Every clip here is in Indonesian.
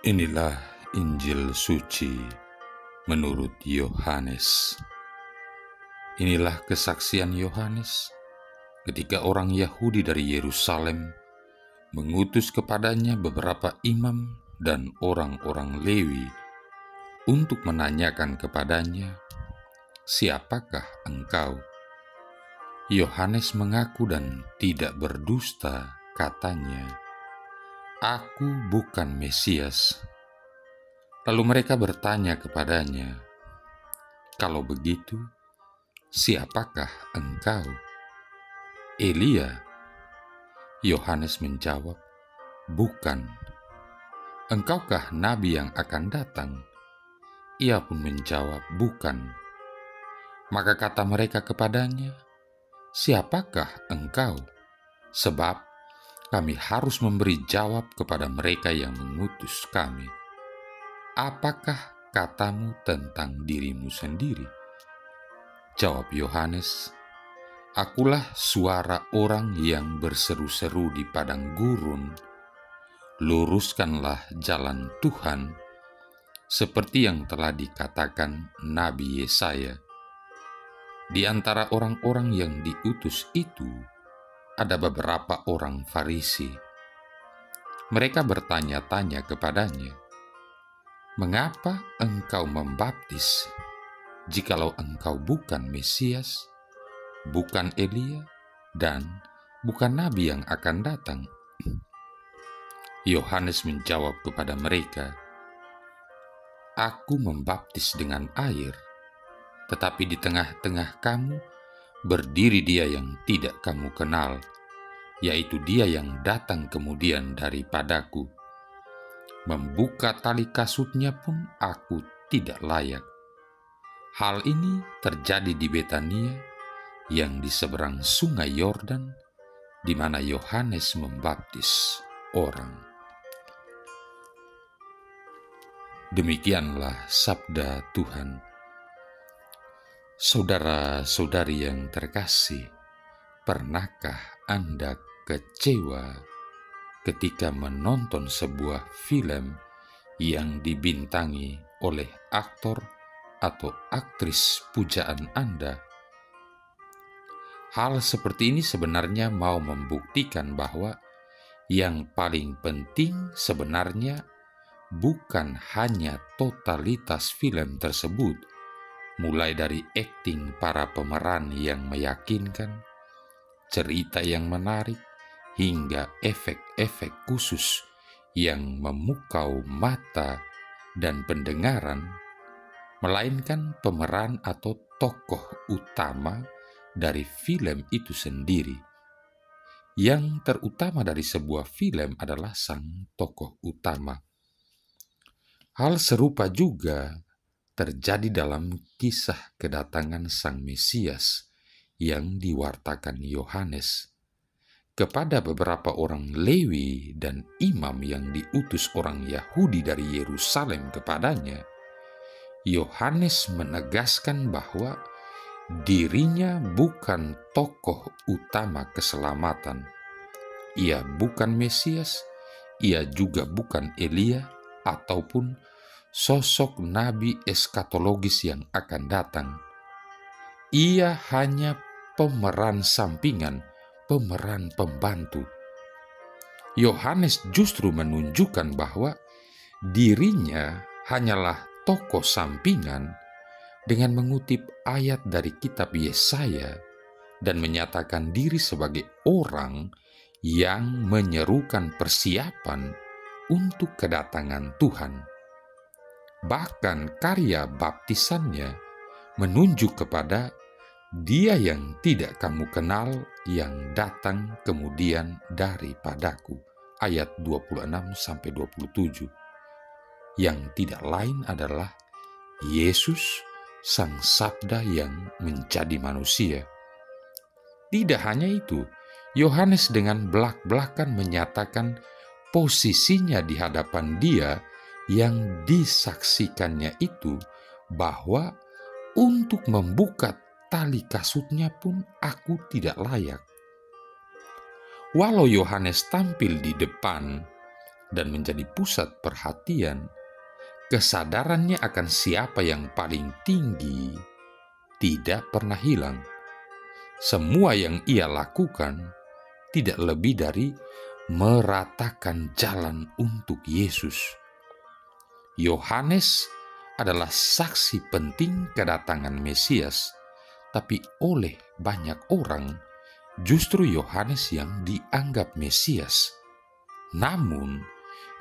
Inilah Injil suci menurut Yohanes. Inilah kesaksian Yohanes ketika orang Yahudi dari Yerusalem mengutus kepadanya beberapa imam dan orang-orang Lewi untuk menanyakan kepadanya, "Siapakah engkau?" Yohanes mengaku dan tidak berdusta, katanya, "Aku bukan Mesias." Lalu mereka bertanya kepadanya, "Kalau begitu, siapakah engkau? Elia?" Yohanes menjawab, "Bukan." "Engkaukah nabi yang akan datang?" Ia pun menjawab, "Bukan." Maka kata mereka kepadanya, "Siapakah engkau? Sebab kami harus memberi jawab kepada mereka yang mengutus kami. Apakah katamu tentang dirimu sendiri?" Jawab Yohanes, "Akulah suara orang yang berseru-seru di padang gurun, luruskanlah jalan Tuhan, seperti yang telah dikatakan Nabi Yesaya." Di antara orang-orang yang diutus itu, ada beberapa orang Farisi. Mereka bertanya-tanya kepadanya, "Mengapa engkau membaptis, jikalau engkau bukan Mesias, bukan Elia, dan bukan nabi yang akan datang?" Yohanes menjawab kepada mereka, "Aku membaptis dengan air, tetapi di tengah-tengah kamu berdiri Dia yang tidak kamu kenal, yaitu Dia yang datang kemudian daripadaku. Membuka tali kasutnya pun aku tidak layak." Hal ini terjadi di Betania yang di seberang sungai Yordan, di mana Yohanes membaptis orang. Demikianlah sabda Tuhan. Saudara-saudari yang terkasih, pernahkah Anda kecewa ketika menonton sebuah film yang dibintangi oleh aktor atau aktris pujaan Anda? Hal seperti ini sebenarnya mau membuktikan bahwa yang paling penting sebenarnya bukan hanya totalitas film tersebut, mulai dari akting para pemeran yang meyakinkan, cerita yang menarik, hingga efek-efek khusus yang memukau mata dan pendengaran, melainkan pemeran atau tokoh utama dari film itu sendiri. Yang terutama dari sebuah film adalah sang tokoh utama. Hal serupa juga terjadi dalam kisah kedatangan Sang Mesias yang diwartakan Yohanes. Kepada beberapa orang Lewi dan imam yang diutus orang Yahudi dari Yerusalem kepadanya, Yohanes menegaskan bahwa dirinya bukan tokoh utama keselamatan. Ia bukan Mesias, ia juga bukan Elia ataupun sosok nabi eskatologis yang akan datang. Ia hanya pemeran sampingan, pemeran pembantu. Yohanes justru menunjukkan bahwa dirinya hanyalah tokoh sampingan dengan mengutip ayat dari kitab Yesaya dan menyatakan diri sebagai orang yang menyerukan persiapan untuk kedatangan Tuhan. Bahkan karya baptisannya menunjuk kepada Dia yang tidak kamu kenal yang datang kemudian daripadaku. Ayat 26-27. Yang tidak lain adalah Yesus, Sang Sabda yang menjadi manusia. Tidak hanya itu, Yohanes dengan belak-belakan menyatakan posisinya di hadapan Dia yang disaksikannya itu, bahwa untuk membuka tali kasutnya pun aku tidak layak. Walau Yohanes tampil di depan, dan menjadi pusat perhatian, kesadarannya akan siapa yang paling tinggi tidak pernah hilang. Semua yang ia lakukan tidak lebih dari meratakan jalan untuk Yesus. Yohanes adalah saksi penting kedatangan Mesias, tapi oleh banyak orang, justru Yohanes yang dianggap Mesias. Namun,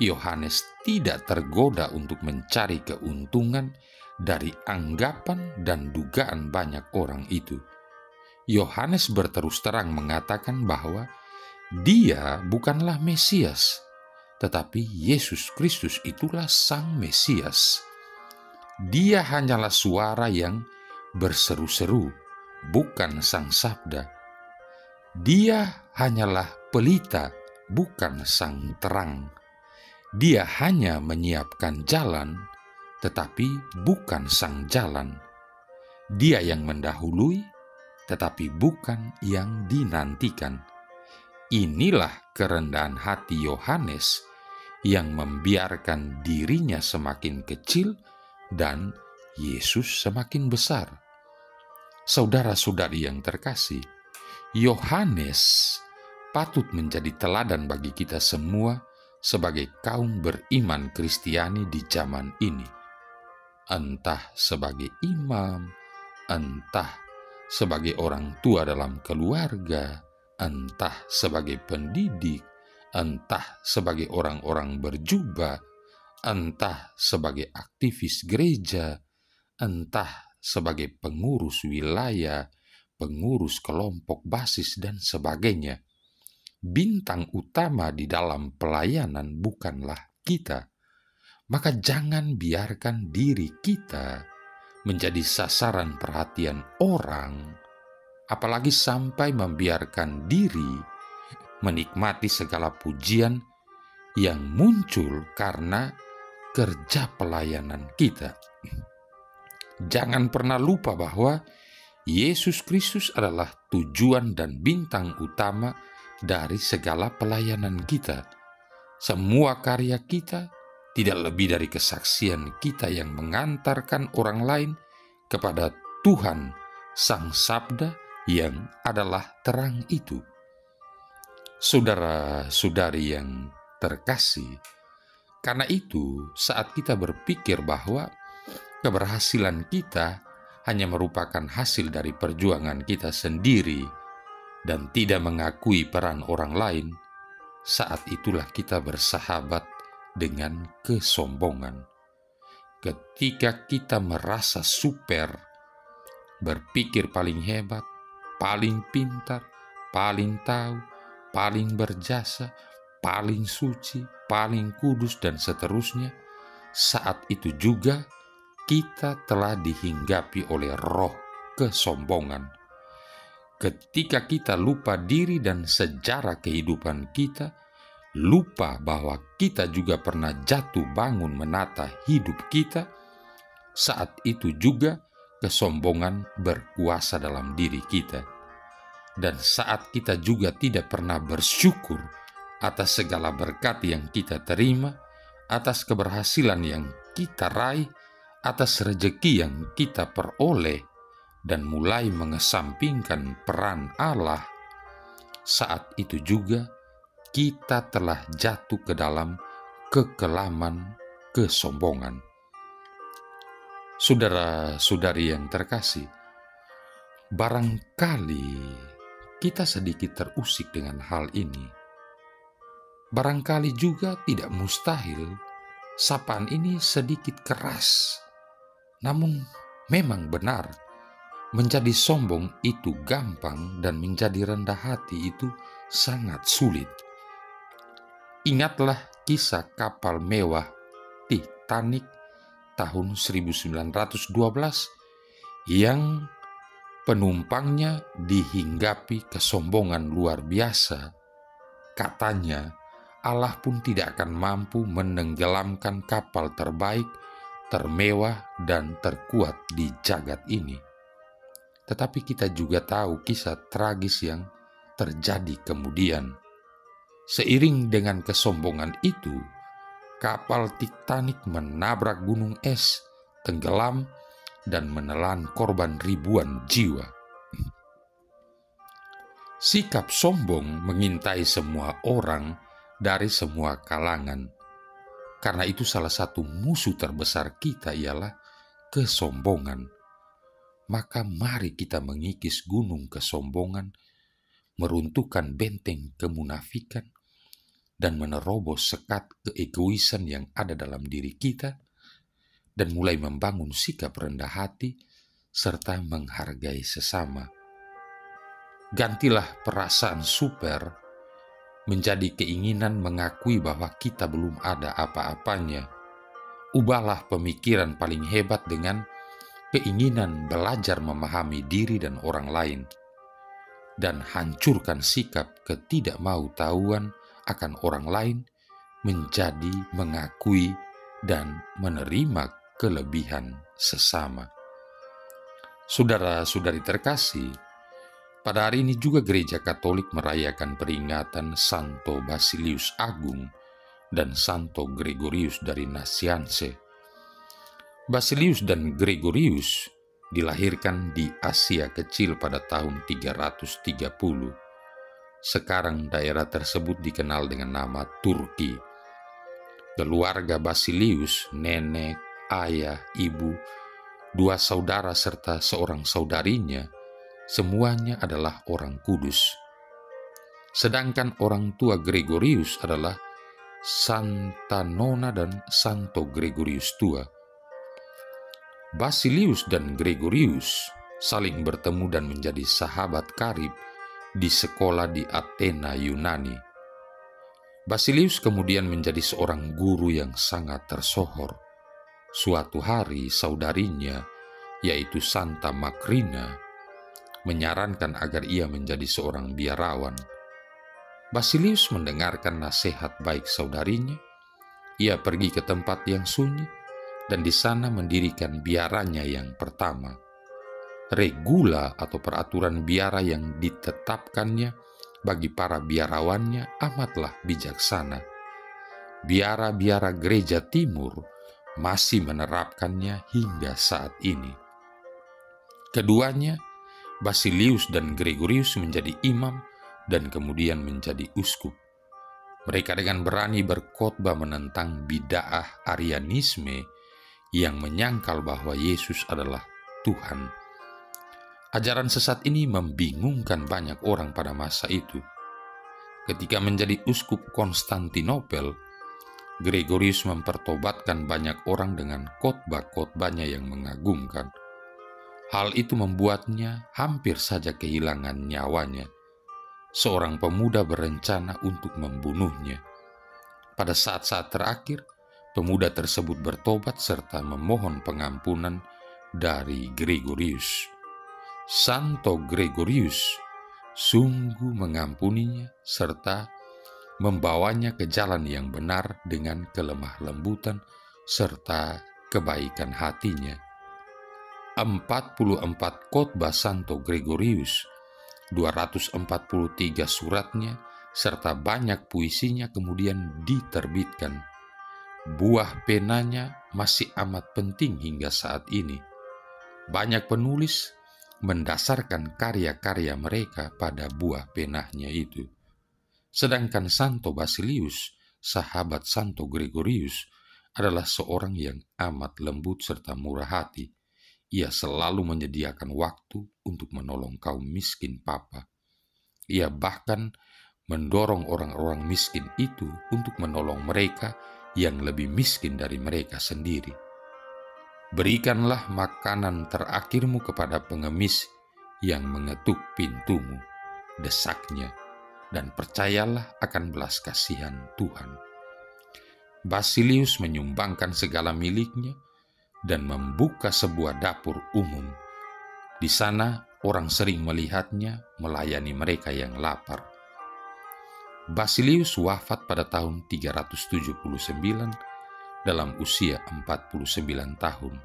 Yohanes tidak tergoda untuk mencari keuntungan dari anggapan dan dugaan banyak orang itu. Yohanes berterus terang mengatakan bahwa dia bukanlah Mesias, tetapi Yesus Kristus itulah Sang Mesias. Dia hanyalah suara yang berseru-seru, bukan Sang Sabda. Dia hanyalah pelita, bukan Sang Terang. Dia hanya menyiapkan jalan, tetapi bukan Sang Jalan. Dia yang mendahului, tetapi bukan yang dinantikan. Inilah kerendahan hati Yohanes yang membiarkan dirinya semakin kecil dan Yesus semakin besar. Saudara-saudari yang terkasih, Yohanes patut menjadi teladan bagi kita semua sebagai kaum beriman Kristiani di zaman ini. Entah sebagai imam, entah sebagai orang tua dalam keluarga, entah sebagai pendidik, entah sebagai orang-orang berjubah, entah sebagai aktivis gereja, entah sebagai pengurus wilayah, pengurus kelompok basis, dan sebagainya. Bintang utama di dalam pelayanan bukanlah kita. Maka jangan biarkan diri kita menjadi sasaran perhatian orang, apalagi sampai membiarkan diri menikmati segala pujian yang muncul karena kerja pelayanan kita. Jangan pernah lupa bahwa Yesus Kristus adalah tujuan dan bintang utama dari segala pelayanan kita. Semua karya kita tidak lebih dari kesaksian kita yang mengantarkan orang lain kepada Tuhan Sang Sabda yang adalah terang itu. Saudara-saudari yang terkasih, karena itu saat kita berpikir bahwa keberhasilan kita hanya merupakan hasil dari perjuangan kita sendiri dan tidak mengakui peran orang lain, saat itulah kita bersahabat dengan kesombongan. Ketika kita merasa super, berpikir paling hebat, paling pintar, paling tahu, paling berjasa, paling suci, paling kudus, dan seterusnya, saat itu juga kita telah dihinggapi oleh roh kesombongan. Ketika kita lupa diri dan sejarah kehidupan kita, lupa bahwa kita juga pernah jatuh bangun menata hidup kita, saat itu juga kesombongan berkuasa dalam diri kita. Dan saat kita juga tidak pernah bersyukur atas segala berkat yang kita terima, atas keberhasilan yang kita raih, atas rejeki yang kita peroleh, dan mulai mengesampingkan peran Allah, saat itu juga kita telah jatuh ke dalam kekelaman kesombongan. Saudara-saudari yang terkasih, barangkali kita sedikit terusik dengan hal ini. Barangkali juga tidak mustahil sapaan ini sedikit keras. Namun memang benar, menjadi sombong itu gampang dan menjadi rendah hati itu sangat sulit. Ingatlah kisah kapal mewah Titanic tahun 1912 yang penumpangnya dihinggapi kesombongan luar biasa. Katanya, Allah pun tidak akan mampu menenggelamkan kapal terbaik, termewah, dan terkuat di jagat ini. Tetapi kita juga tahu kisah tragis yang terjadi kemudian. Seiring dengan kesombongan itu, kapal Titanic menabrak gunung es, tenggelam, dan menelan korban ribuan jiwa. Sikap sombong mengintai semua orang dari semua kalangan. Karena itu salah satu musuh terbesar kita ialah kesombongan. Maka mari kita mengikis gunung kesombongan, meruntuhkan benteng kemunafikan, dan menerobos sekat keegoisan yang ada dalam diri kita, dan mulai membangun sikap rendah hati serta menghargai sesama. Gantilah perasaan super menjadi keinginan mengakui bahwa kita belum ada apa-apanya. Ubahlah pemikiran paling hebat dengan keinginan belajar memahami diri dan orang lain, dan hancurkan sikap ketidakmau-tahuan akan orang lain menjadi mengakui dan menerima kelebihan sesama. Saudara-saudari terkasih, pada hari ini juga Gereja Katolik merayakan peringatan Santo Basilius Agung dan Santo Gregorius dari Nazianze. Basilius dan Gregorius dilahirkan di Asia Kecil pada tahun 330. Sekarang daerah tersebut dikenal dengan nama Turki. Keluarga Basilius, nenek, ayah, ibu, 2 saudara serta seorang saudarinya, semuanya adalah orang kudus. Sedangkan orang tua Gregorius adalah Santa Nona dan Santo Gregorius Tua. Basilius dan Gregorius saling bertemu dan menjadi sahabat karib di sekolah di Athena, Yunani. Basilius kemudian menjadi seorang guru yang sangat tersohor. Suatu hari saudarinya, yaitu Santa Makrina, menyarankan agar ia menjadi seorang biarawan. Basilius mendengarkan nasihat baik saudarinya. Ia pergi ke tempat yang sunyi dan di sana mendirikan biaranya yang pertama. Regula atau peraturan biara yang ditetapkannya bagi para biarawannya amatlah bijaksana. Biara-biara gereja timur masih menerapkannya hingga saat ini. Keduanya, Basilius dan Gregorius, menjadi imam dan kemudian menjadi uskup. Mereka dengan berani berkhotbah menentang bid'ah Arianisme yang menyangkal bahwa Yesus adalah Tuhan. Ajaran sesat ini membingungkan banyak orang pada masa itu. Ketika menjadi uskup Konstantinopel, Gregorius mempertobatkan banyak orang dengan khotbah-khotbahnya yang mengagumkan. Hal itu membuatnya hampir saja kehilangan nyawanya. Seorang pemuda berencana untuk membunuhnya. Pada saat-saat terakhir, pemuda tersebut bertobat serta memohon pengampunan dari Gregorius. Santo Gregorius sungguh mengampuninya serta membawanya ke jalan yang benar dengan kelemah lembutan serta kebaikan hatinya. 44 khotbah Santo Gregorius, 243 suratnya, serta banyak puisinya kemudian diterbitkan. Buah penanya masih amat penting hingga saat ini. Banyak penulis mendasarkan karya-karya mereka pada buah penanya itu. Sedangkan Santo Basilius, sahabat Santo Gregorius, adalah seorang yang amat lembut serta murah hati. Ia selalu menyediakan waktu untuk menolong kaum miskin papa. Ia bahkan mendorong orang-orang miskin itu untuk menolong mereka yang lebih miskin dari mereka sendiri. Berikanlah makanan terakhirmu kepada pengemis yang mengetuk pintumu, desaknya, dan percayalah akan belas kasihan Tuhan. Basilius menyumbangkan segala miliknya dan membuka sebuah dapur umum. Di sana orang sering melihatnya melayani mereka yang lapar. Basilius wafat pada tahun 379 dalam usia 49 tahun.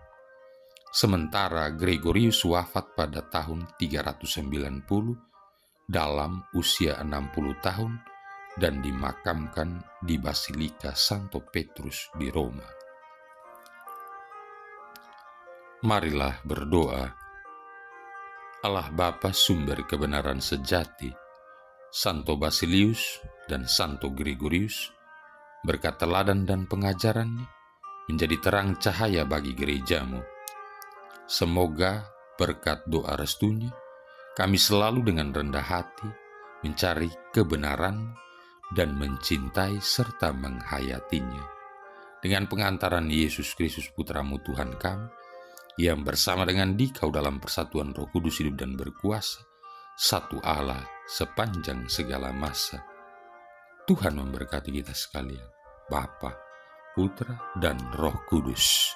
Sementara Gregorius wafat pada tahun 390 dalam usia 60 tahun dan dimakamkan di Basilika Santo Petrus di Roma. Marilah berdoa. Allah Bapa sumber kebenaran sejati, Santo Basilius dan Santo Gregorius, berkat teladan dan pengajarannya, menjadi terang cahaya bagi gerejamu. Semoga berkat doa restunya, kami selalu dengan rendah hati mencari kebenaran dan mencintai serta menghayatinya. Dengan pengantaran Yesus Kristus Putramu Tuhan kami, yang bersama dengan Dikau dalam persatuan Roh Kudus hidup dan berkuasa, satu Allah sepanjang segala masa. Tuhan memberkati kita sekalian, Bapa, Putra, dan Roh Kudus.